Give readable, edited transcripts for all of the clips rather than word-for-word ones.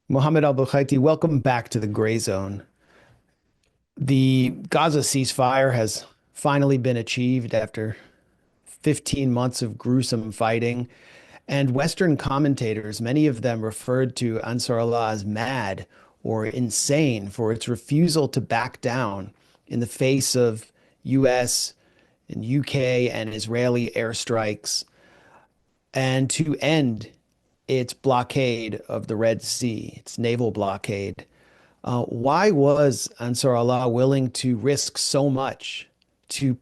Mohammed Al-Bukhaiti, welcome back to the Grayzone. The Gaza ceasefire has finally been achieved after 15 months of gruesome fighting, and Western commentators, many of them referred to Ansar Allah as mad or insane for its refusal to back down in the face of US and UK and Israeli airstrikes and to end its blockade of the Red Sea, its naval blockade. Why was Ansar Allah willing to risk so much to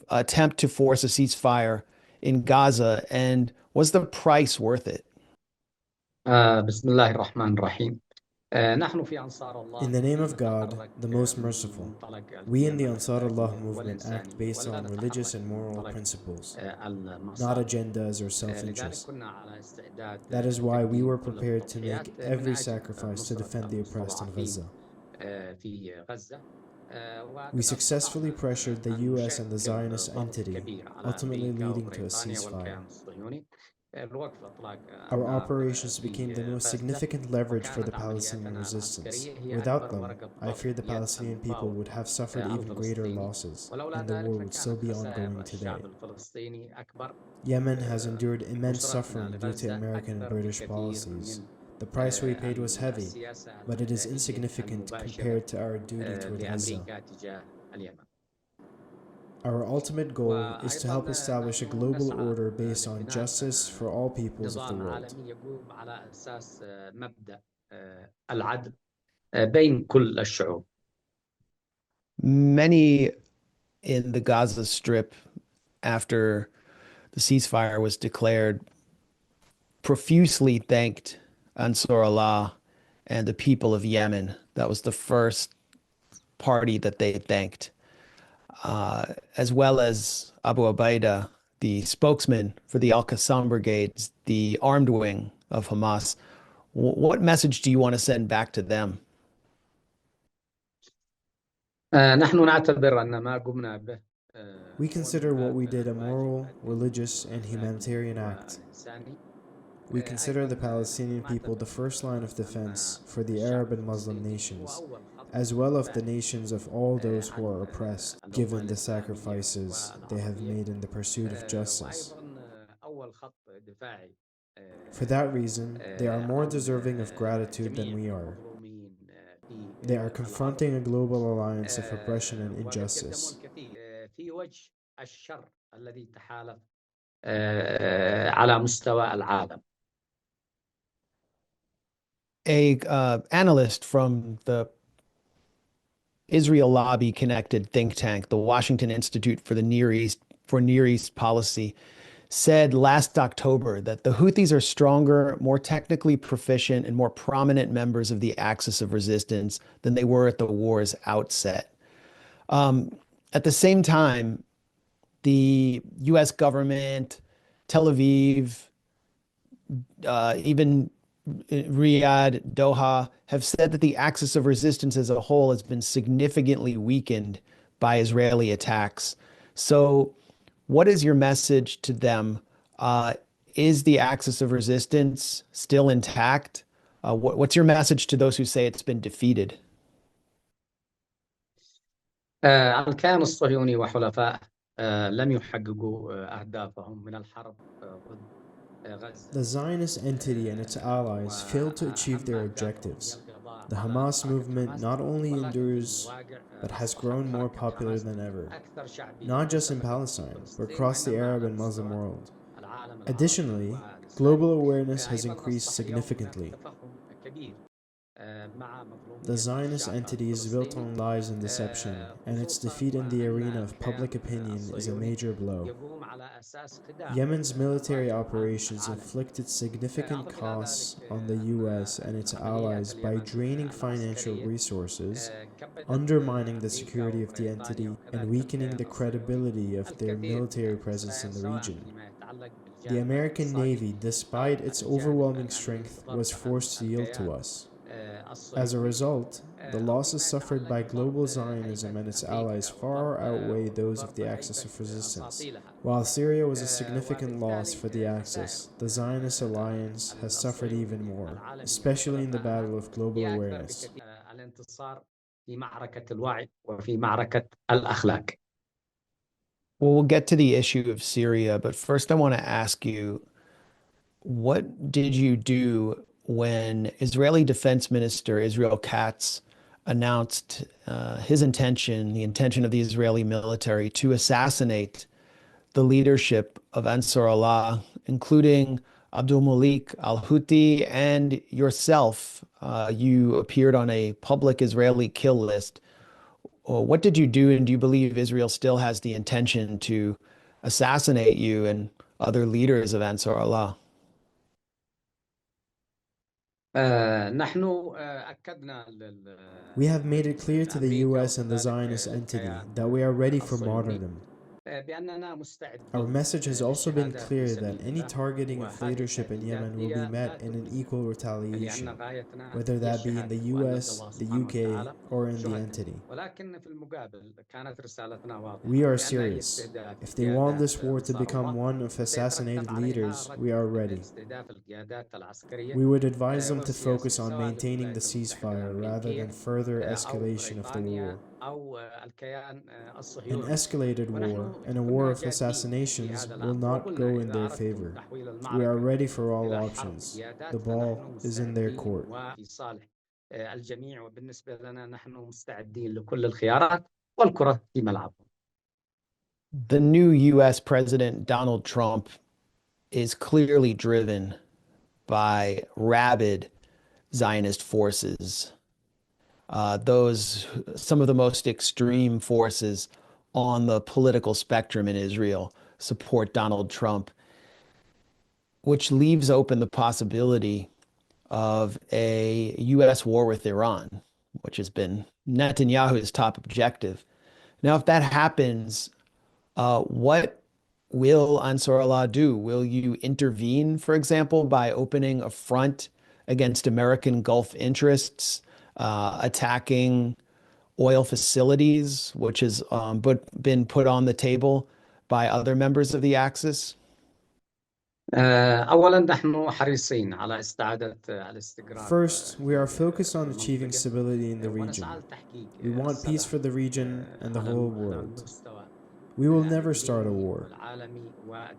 attempt to force a ceasefire in Gaza? And was the price worth it? بسم الله الرحمن الرحيم. نحن في أنصار In الله the name of God, نتحرك the most من merciful, منطلق we in the القيم Ansar Allah الإنسانية movement act والإنسانية based ولا on religious نتحرك and من moral منطلق principles, not المصالح. agendas or لذلك self-interest. كنا على استعداد That is why we لتقديم were كل prepared to التضحيات make من every أجل sacrifice to نصرة defend the oppressed in المستضعفين Gaza. في غزة. We وكذا successfully استطعنا pressured the أن US and the نشكل Zionist ضغط entity, كبير على ultimately أمريكا leading to a وبريطانيا ceasefire. والكيان الصهيوني لوقف إطلاق Our النار operations became the في most غزة. significant leverage for the وكانت Palestinian عملياتنا resistance. العسكرية هي Without أكبر them, ورقة I ضغط fear the في يد Palestinian people المفاوض would have suffered even greater الفلسطيني. losses, ولولا and the war ذلك would still فكانت be خسائر ongoing today. الشعب الفلسطيني أكبر. Yemen has endured immense نصرتنا suffering due to لغزة American and أكثر British بكثير policies. من The price we paid was heavy, السياسة but it is العدائية insignificant المباشرة compared to our duty toward Gaza. لأمريكا تجاه اليمن. Our ultimate goal is to help وأيضا establish a نحن global نسعى order based on لبناء justice for all peoples of the نظام world. عالمي يقوم على أساس مبدأ العدل بين كل الشعوب. Many in the Gaza Strip, after the ceasefire was declared, profusely thanked Ansar Allah and the people of Yemen. That was the first party that they thanked, as well as Abu Ubaidah, the spokesman for the Al-Qassam brigades, the armed wing of Hamas. What message do you want to send back to them? نحن نعتبر أن ما قمنا به We consider what we did a moral, religious, and humanitarian act. We consider the Palestinian people the first line of defense for the Arab and Muslim nations, as well as the nations of all those who are oppressed, given the sacrifices they have made in the pursuit of justice. For that reason, they are more deserving of gratitude than we are. They are confronting a global alliance of oppression and injustice. على مستوى العالم. A analyst from the Israel lobby connected think tank, the Washington Institute for the Near East Policy, said last October that the Houthis are stronger, more technically proficient, and more prominent members of the axis of resistance than they were at the war's outset. At the same time, the US government, Tel Aviv, even Riyadh, Doha, have said that the axis of resistance as a whole has been significantly weakened by Israeli attacks. So, what is your message to them? Is the axis of resistance still intact? What's your message to those who say it's been defeated? الكيان الصهيوني وحلفائه لم يحققوا أهدافهم من الحرب ضد غزة. The Zionist entity and its allies failed to achieve their objectives. The Hamas movement not only endures, but has grown more popular than ever, not just in Palestine, but across the Arab and Muslim world. Additionally, global awareness has increased significantly. The Zionist entity is built on lies and deception, and its defeat in the arena of public opinion is a major blow. Yemen's military operations inflicted significant costs on the US and its allies by draining financial resources, undermining the security of the entity, and weakening the credibility of their military presence in the region. The American Navy, despite its overwhelming strength, was forced to yield to us. As a الصهيونية result, the losses عظيمة suffered by تعلق global فرض Zionism هيبة and its allies أمريكا far outweigh those of the وفرض Axis هيبة of Resistance. أساطيلها While Syria was a significant loss وبالتالي for the خسائر Axis, the Zionist alliance has suffered even الصهيوني more, العالمية especially in the وشركائها battle of global هي أكبر awareness. بكثير. الانتصار في معركة الوعي وفي معركة الأخلاق. Well, we'll get to the issue of Syria, but first I want to ask you, what did you do when Israeli Defense Minister Israel Katz announced his intention, the intention of the Israeli military, to assassinate the leadership of Ansar Allah, including Abdul Malik al-Houthi and yourself? You appeared on a public Israeli kill list. What did you do, and do you believe Israel still has the intention to assassinate you and other leaders of Ansar Allah? نحن أكدنا We have made it clear to the لأمريكا US and the وكذلك Zionist entity للكيان that we are ready for الصهيوني martyrdom. بأننا Our مستعدين message has also been للشهادة في clear that سبيل any الله targeting of وهذه leadership in التهديدات Yemen will be هي لا met in an تجزي equal لأن retaliation, غايتنا whether هي that be in the الشهادة وأن ندعو US, الله the سبحانه UK, وتعالى or in the شهداء entity. ولكن في المقابل كانت رسالتنا We واضحة are بأن أي serious. استهداف If they want قيادات this war to أنصار become الله one of assassinated سيترتب عليها leaders, رد we are فعل ready. استهداف القيادات العسكرية We would advise them to focus والسياسية on سواء maintaining the للولايات المتحدة ceasefire rather than الأمريكية further أو escalation of the war. بريطانيا أو الكيان An الصهيوني escalated war ونحن and a war كنا of جادين في assassinations هذا will الأمر not وقلنا go in إذا their أردتم favor. تحويل We are المعركة ready for all إلى حرب options. The قيادات فنحن ball is in their مستعدين court. وفي صالح الجميع وبالنسبة لنا نحن مستعدين لكل الخيارات والكرة في ملعبهم. The new US President Donald Trump is clearly driven by rabid Zionist forces. Those, some of the most extreme forces on the political spectrum in Israel support Donald Trump, which leaves open the possibility of a US war with Iran, which has been Netanyahu's top objective. Now, if that happens, what will Ansar Allah do? Will you intervene, for example, by opening a front against American Gulf interests, attacking oil facilities, which has been put on the table by other members of the Axis? أولا نحن حريصين على استعادة الاستقرار First, we are focused في on achieving المنطقة stability in the region. ونسعى لتحقيق We want peace السلام for the region and the على whole world. المستوى We will never start a الإقليمي war. والعالمي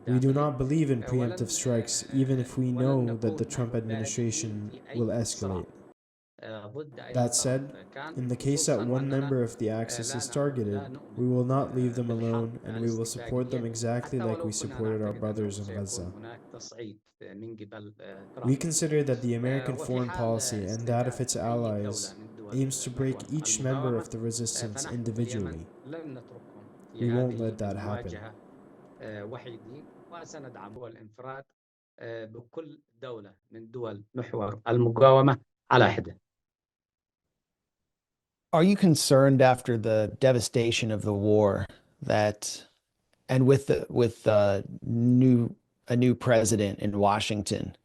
We do والداخلي not believe in ولن preemptive strikes, even if we ولن know that the نكون Trump نحن بارزين administration في will أي صراع escalate. ضد أي That طرف said, كان in the case that خصوصا one وأننا member of the Axis is targeted, لا we نؤمن will not leave them بالحرب alone and we will support them الاستباقية exactly حتى like we ولو كنا supported our نعتقد أنه brothers in سيكون Gaza. هناك تصعيد من قبل We ترامب consider that the American وفي foreign حال policy and that of استهداف its أي دولة allies من دول aims to break محور each member المقاومة of the resistance فنحن في اليمن individually. لن نتركهم في We won't هذه let that happen. المواجهة وحيدين وسندعم والانفراد بكل دولة من دول محور المقاومة على حدة. Are you concerned after the devastation of the war that, and with a new president in Washington,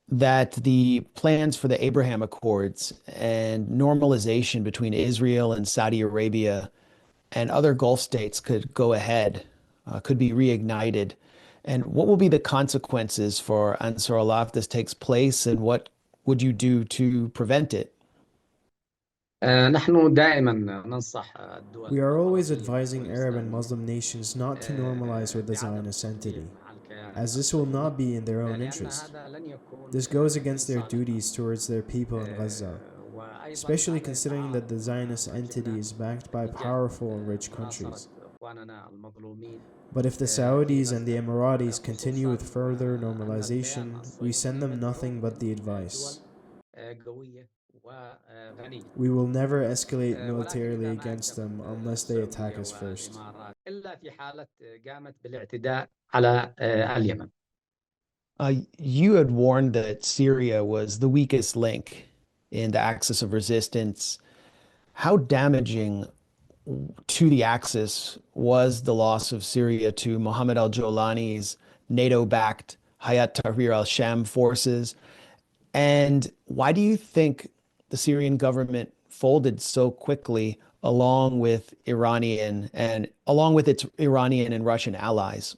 that the plans for the Abraham Accords and normalization between Israel and Saudi Arabia and other Gulf states could go ahead, could be reignited? And what will be the consequences for Ansar Allah if this takes place, and what would you do to prevent it? نحن دائما ننصح الدول We are always العربية advising Arab and والإسلامية Muslim nations not to normalize with the بعدم Zionist التصعيد entity, مع الكيان as this will الصهيوني not be in their own لأن interest. هذا لن يكون This goes في against their صالحهم duties towards their people in Gaza, وأيضا especially عليه considering that the التعاون Zionist مع entity واجبنا is backed by تجاه powerful and rich مناصرة countries. إخواننا المظلومين But if the في Saudis and the غزة Emiratis continue with خصوصا further أن الكيان normalization, we send الصهيوني them مدعوم nothing but the من دول advice. قوية وغنية We will never escalate ولكن militarily إذا ما against them أكتفت unless they attack السعودية us first. والإمارات إلا في حالة قامت بالاعتداء على اليمن. You had warned that Syria was the weakest link in the axis of resistance. How damaging to the Axis was the loss of Syria to Mohammed al-Jolani's NATO-backed Hayat Tahrir al-Sham forces? And why do you think the Syrian government folded so quickly along with its Iranian and Russian allies?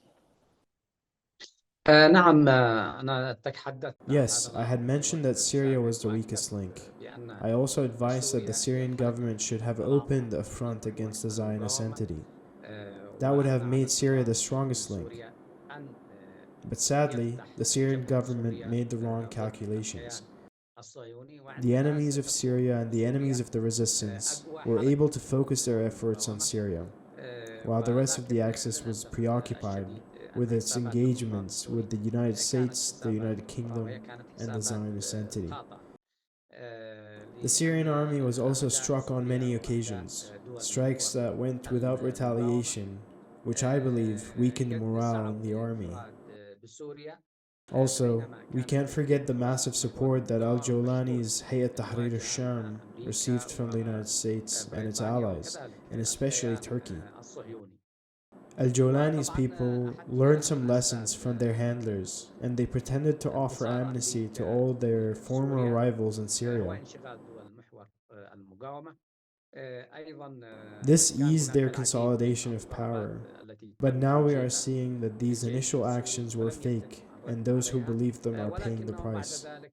نعم أنا تحدثت عن هذا Yes, I had الأمر في mentioned الوقت that Syria السابق was the weakest وأكدت link. بأن I also advised that the سوريا هي Syrian فرد government should have ضلع opened a في front محور against the Zionist المقاومة entity. That would وأن have على made Syria الإيران the من strongest link. سوريا أن But sadly, يفتح the Syrian جبهة government سوريا made the wrong ضد calculations. الكيان الصهيوني The وعندها enemies of ستكون Syria and the enemies سوريا of the resistance أقوى were حركة able to focus في their efforts on المقاومة Syria, while the rest of the ولكن Axis was للأسف preoccupied الشديد with أن its حسابات النظام engagements with السوري the United كانت States, the حسابات United أخرى Kingdom, وهي كانت and the حسابات Zionist entity. خاطئة The لأن Syrian army was also struck on سوريا many وإحدى occasions, دول strikes محور that went without المقاومة retaliation, which I believe weakened morale يسعوا in the army. للانفراد بسوريا Also, بينما we كانت can't forget the دول massive محور support that المقاومة مشغول al-Jawlani's Hayat Tahrir بالمواجهة مع al-Sham أمريكا received from the United States and its وبريطانيا allies, وكذلك and especially الكيان Turkey. الصهيوني Al-Jawlani's وطبعا people أحد learned some الأسباب lessons from their handlers, and they pretended to offer انتصار amnesty to أمريكا all their في former سوريا rivals in هو Syria. انشغال دول محور المقاومة أيضا This كان eased هناك their العديد من consolidation of الضربات power. التي But تم now we are توجيهها seeing that these للجيش initial السوري actions were ولم يتم fake, and الرد those who عليها believed them are paying the ولكنهم بعد price. ذلك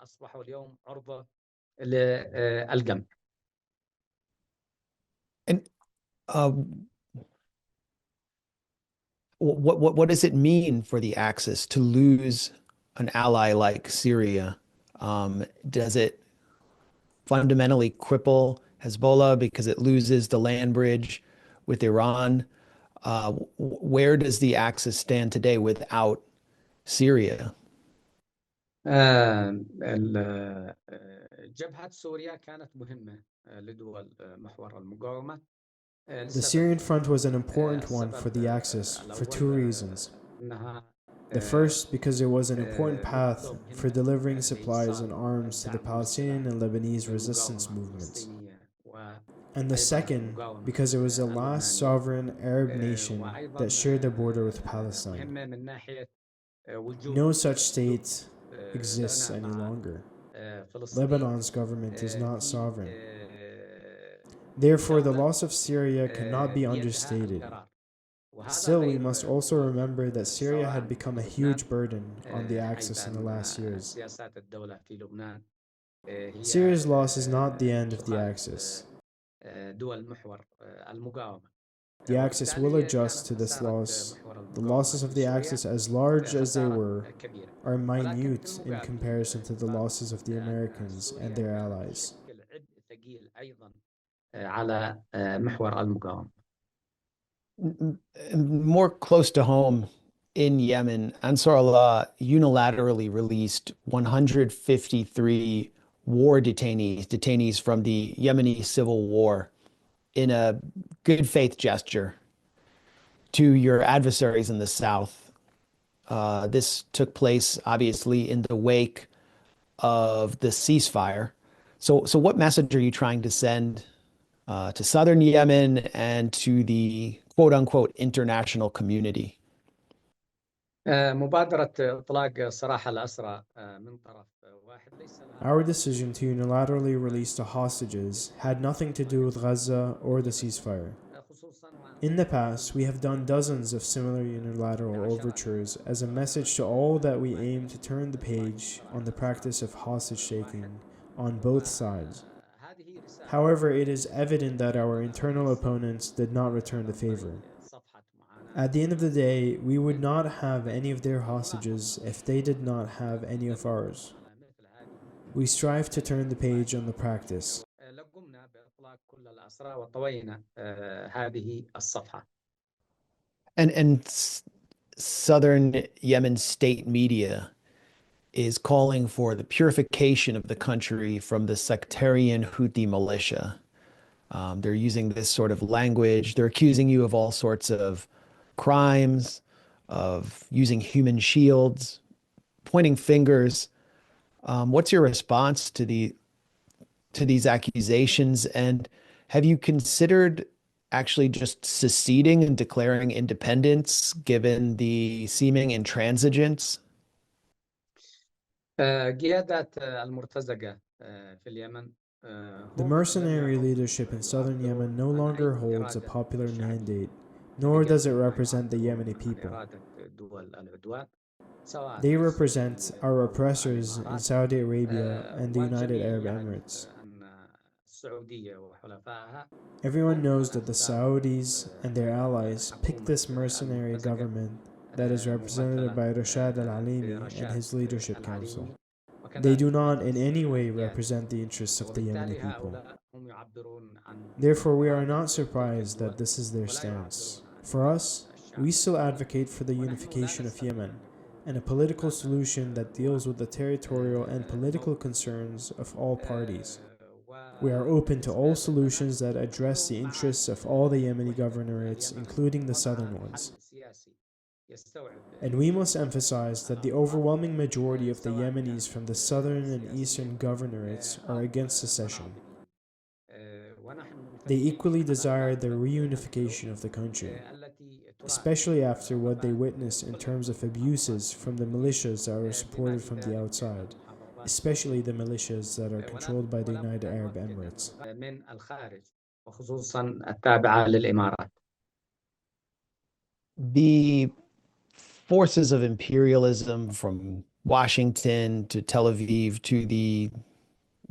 أصبحوا اليوم عرضة للجمع. And uh, what does it mean for the Axis to lose an ally like Syria? Does it fundamentally cripple Hezbollah because it loses the land bridge with Iran? Where does the Axis stand today without Syria? جبهة سوريا كانت مهمة لدول محور المقاومة The Syrian لسببين. front was an important one for السبب the Axis for two الأول reasons. أنها The first, because it was an important path نقطة for مهمة delivering supplies لإيصال and arms to the الدعم Palestinian والسلاح and Lebanese resistance للمقاومة movements. الفلسطينية And the وأيضا second, المقاومة because it was the last اللبنانية sovereign Arab nation وأيضا that shared the border with Palestine. مهمة من ناحية وجود No such حدود state exists لنا any مع longer. فلسطين Lebanon's government is not في sovereign. Therefore, the دولة loss of Syria cannot be بيدها understated. القرار وهذا Still, we غير must also مواجه remember that Syria had سواء become a لبنان huge burden on the حيث Axis in the أن last years. سياسات الدولة في لبنان هي Syria's loss is not the end of the تخالف Axis. دول محور المقاومة The Axis will وبالتالي adjust كانت to this خسارة loss. محور The المقاومة losses of في the سوريا Axis, as large as they خسارة were, كبيرة are ولكن minute في in المقابل comparison to the إثبات losses of the أن Americans and سوريا their كانت allies. تشكل عبء ثقيل أيضا على محور المقاومة. More close to home in Yemen, Ansar Allah unilaterally released 153 war detainees from the Yemeni civil war in a good faith gesture to your adversaries in the south. This took place obviously in the wake of the ceasefire. So what message are you trying to send to southern Yemen and to the quote unquote international community? مبادرة إطلاق سراح الأسرى من طرف واحد ليس لها Our decision to unilaterally release the hostages had nothing to do with Gaza or the ceasefire. خصوصا In the past, we have done dozens of similar unilateral overtures as a message to all that we aim to turn the page on the practice of hostage taking on both sides. هذه رسالة However, it is evident that our internal opponents did not return the favor. صفحة معاناة At the end of the day, we would not have any of their hostages if they did not have any of ours. على مثل هذه We strive to turn the page on the practice. لقمنا بإطلاق كل الأسرى وطوينا هذه الصفحة. And southern Yemen state media is calling for the purification of the country from the sectarian Houthi militia. They're using this sort of language. They're accusing you of all sorts of crimes, of using human shields, pointing fingers. What's your response to these accusations? And have you considered actually just seceding and declaring independence given the seeming intransigence? قيادة المرتزقة في اليمن The هم لم mercenary يعوا leadership in southern Yemen يعبرون no عن longer أي holds a إرادة popular شعبية mandate, nor does it بقدر ما represent the Yemeni يعبرون عن people. إرادة دول العدوان سواء They في represent السعودية our أو oppressors in الإمارات Saudi Arabia and the United والجميع Arab يعرف Emirates. أن السعودية وحلفائها Everyone هم knows that the أنفذوا Saudis and their allies picked حكومة this mercenary المرتزقة government that is represented ممثلة by Rashad al-Alimi and برشاد his leadership council. العليمي They do وكذلك not in مجلس any way القيادة represent the interests of the Yemeni وبالتالي people. هؤلاء هم يعبرون عن Therefore, we are إرادة not تلك surprised that الدول this is their ولا stance. يعبرون عن For إرادة us, الشعب we still اليمني advocate for the ونحن لا unification of نستطيع Yemen أن نكون and a political أمام solution that deals with the territorial and political موقف concerns of all parties. We are open to وبالنسبة all لنا solutions that address the نحن مع interests of all the Yemeni وحدة governorates, اليمن including the southern ومع ones. حل سياسي يستوعب And we must جميع emphasize that the الأطراف overwhelming majority of the سواء Yemenis كانوا from the southern and سياسيين eastern governorates are أو against secession. مناضلين ونحن They ملتفتين equally على desire the كافة reunification of the country, التي تراعي especially after what they رغبات witnessed in كل terms of المحافظات abuses from the اليمنية militias that are بما supported في from the ذلك outside, المحافظات especially the militias that are controlled by the ولا بد United أن Arab نؤكد Emirates. أن من الخارج وخصوصا التابعة للإمارات. The forces of imperialism from Washington to Tel Aviv to the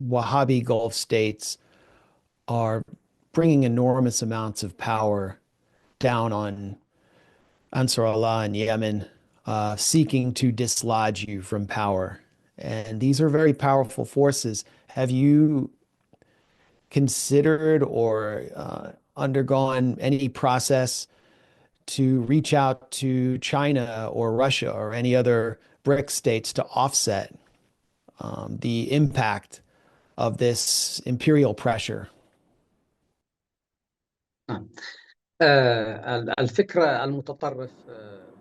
Wahhabi Gulf states are bringing enormous amounts of power down on Ansar Allah in Yemen, seeking to dislodge you from power. And these are very powerful forces. Have you considered or undergone any process to reach out to China or Russia or any other BRIC states to offset the impact of this imperial pressure? الفكرة المتطرف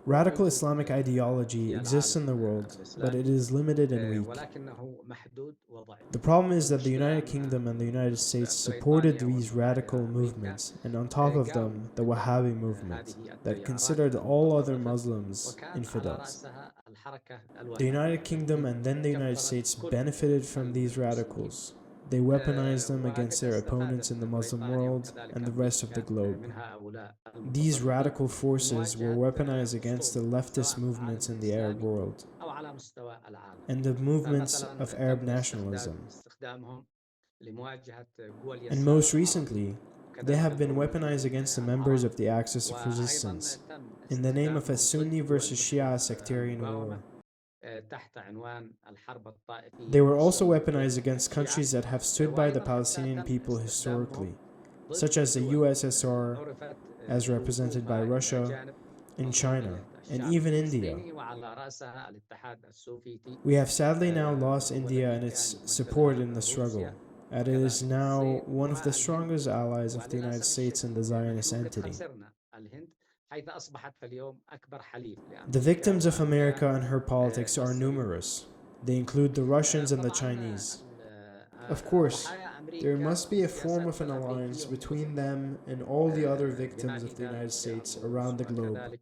Radical موجود Islamic ideology في exists in العالم the world, but الإسلامي it is limited and weak. ولكنه محدود وضعيف. The problem is that the المشكلة United أن Kingdom and the United States supported بريطانيا these radical والولايات أمريكا movements, and on top of قاموا them, the بدعم Wahhabi movement هذه that التيارات considered all other المتطرفة Muslims وكان على infidels. رأسها الحركة The الوهابية United Kingdom التي and then the United كفرت States كل benefited from these المسلمين radicals. They weaponized them against وقد their opponents in استفادت the Muslim بريطانيا world وكذلك and the rest of the أمريكا globe. من هؤلاء These المتطرفين radical forces were لمواجهة weaponized against the خصوم leftist سواء في العالم movements in the Arab الإسلامي world أو على مستوى العالم. and the movements of فمثلا Arab تم nationalism. استخدامهم لمواجهة قوى And اليسار most العربي recently, they وكذلك have been الحوثي weaponized against the members العرب of the Axis of وأيضا Resistance تم in the name of a استخدامهم Sunni ضد دول versus محور Shia sectarian war. المقاومة تحت عنوان الحرب They الطائفية were also السنية weaponized against الشيعة countries that have stood by the وأيضا حتى Palestinian تم people historically, استخدامهم ضد such as the دول USSR, عرفت as represented by بوقوفها إلى Russia, جانب and China, مظلومية and الشعب even India. الفلسطيني وعلى رأسها الاتحاد السوفيتي We have sadly now lost وهو India الذي and كان its support in the يمثلها struggle, روسيا as it is وكذلك now الصين one of the والهند strongest allies of the United وللأسف States and the الشديد Zionist نحن قد entity. خسرنا الهند حيث أصبحت اليوم أكبر حليف The لأمريكا victims of وأمريكان America and her politics في are الصين. numerous. They include the Russians and the طبعا Chinese. Of course, ضحايا there أمريكا must be a form والسياسات of an alliance الأمريكية هم between كثر them and all the other بما victims في of the United ذلك States الروس around the globe. وكذلك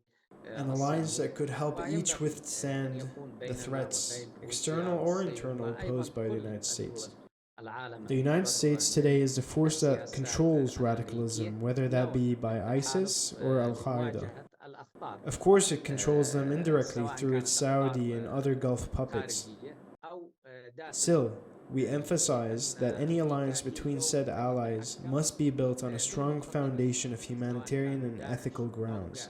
An alliance الصين that could help each وينبغي أن withstand يكون the بيننا threats, وبين روسيا external or والصين internal, وأيضا posed by the كل United States. الدول العالم The United المضرة States today is the force that للسياسات controls الأمريكية radicalism, whether that نوع be من by التحالف ISIS or Al Qaeda. لمواجهة الأخطار Of course, it controls them indirectly سواء through its كانت Saudi أخطار and other Gulf puppets. خارجية أو داخلية. Still, we emphasize that any alliance between said allies must be built on a strong foundation of humanitarian and ethical grounds.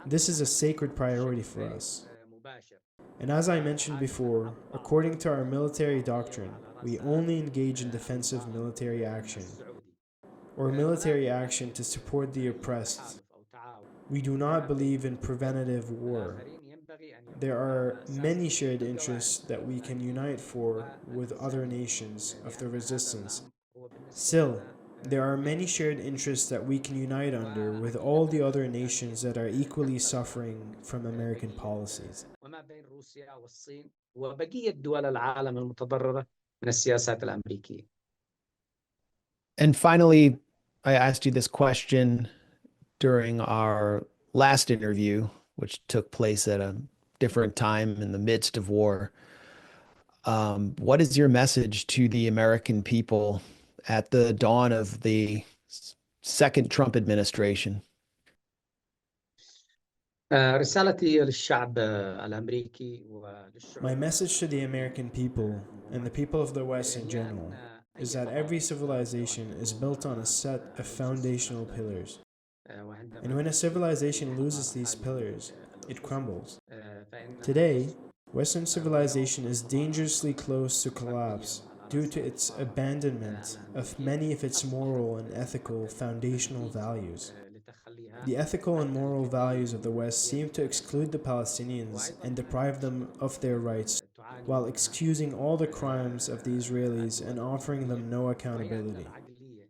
This is a sacred priority for us. And as I mentioned before, according to our military doctrine, we only engage in defensive military action, or military action to support the oppressed. We do not believe in preventative war. There are many shared interests that we can unite for with other nations of the resistance. Still, there are many shared interests that we can unite under with all the other nations that are equally suffering from American policies. وما بين روسيا والصين وبقية دول العالم المتضررة من السياسات الأمريكية. And finally, I asked you this question during our last interview, which took place at a different time in the midst of war. What is your message to the American people at the dawn of the second Trump administration? رسالتي للشعب الأمريكي My وللشعوب message to the American people, and the people of the West in هي general, أن is أي that every فضاء civilization is built on a set of foundational pillars. And وعندما when a تأتي civilization loses أعمار these هذه pillars, it الأسس crumbles. فإنها Today, تسقط. Western واليوم civilization is أصبح dangerously close to غربيا collapse على due رأس to its الخطة abandonment of الأمريكية many of its أصبحت moral and ethical foundational تهديد values. لتخليها The ethical and moral values of the West التهديدية seem to exclude the Palestinians وأيضا and deprive them of their rights, تعاني while منها excusing all the crimes of the Israelis and الدول offering them الغربية no وهي أن accountability. العقلية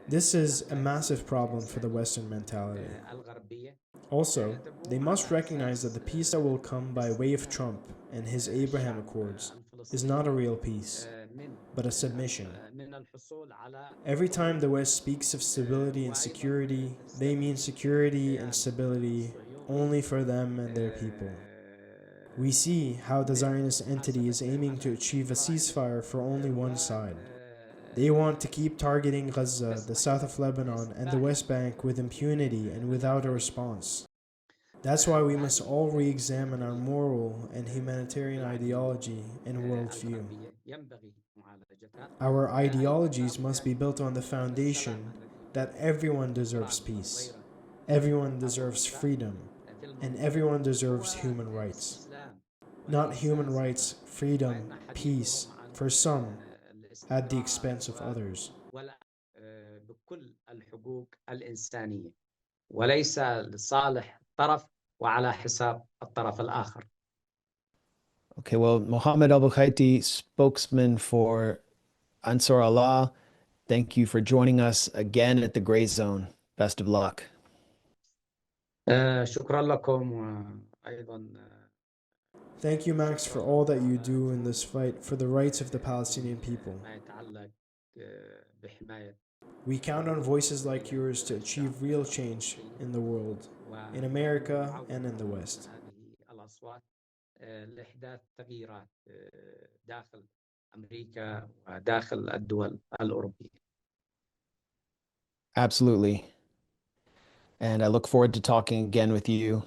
This is a الأخلاقية massive problem for the والإنسانية Western mentality. الغربية Also, they تقوم must على recognize that أساس the peace that will come by way of Trump and his Abraham الشعب Accords is الفلسطيني not a real peace, من but a submission. من الحصول على Every time the حرية West speaks of stability and وأيضا security, they تستمر mean security and الكيان stability الصهيوني only for them and their people. We see how the Zionist entity is aiming to achieve a ceasefire for only one side. They want to keep targeting Gaza, the south of Lebanon, and the West Bank with impunity and without a response. That's why we must all re examine our moral and humanitarian ideology and worldview. الغربية ينبغي معالجتها Our أيضا ideologies لابد must be built on the السلام foundation الذي that يتم everyone deserves إبرامه peace, وغيره everyone عبر deserves النزاع freedom, في and المنطقة everyone هو deserves human rights. الاستسلام Not وليس human سلام rights, freedom, وإن peace حديثهم عن for some at the الاستقرار expense of others. ولا بكل الحقوق الإنسانية وليس لصالح طرف وعلى حساب الطرف الآخر. Okay, well, Mohammed Al-Bukhaiti, spokesman for Ansar Allah, thank you for joining us again at the Grayzone. Best of luck. شكرا لكم وأيضا Thank you, Max, for شكرا all that لكم you على do in this fight for the rights of the Palestinian people. ما يتعلق بحماية We count on voices like yours to achieve real change in the world, in America and in the West. هذه الأصوات لإحداث تغييرات داخل أمريكا وداخل الدول الأوروبية. Absolutely. And I look forward to talking again with you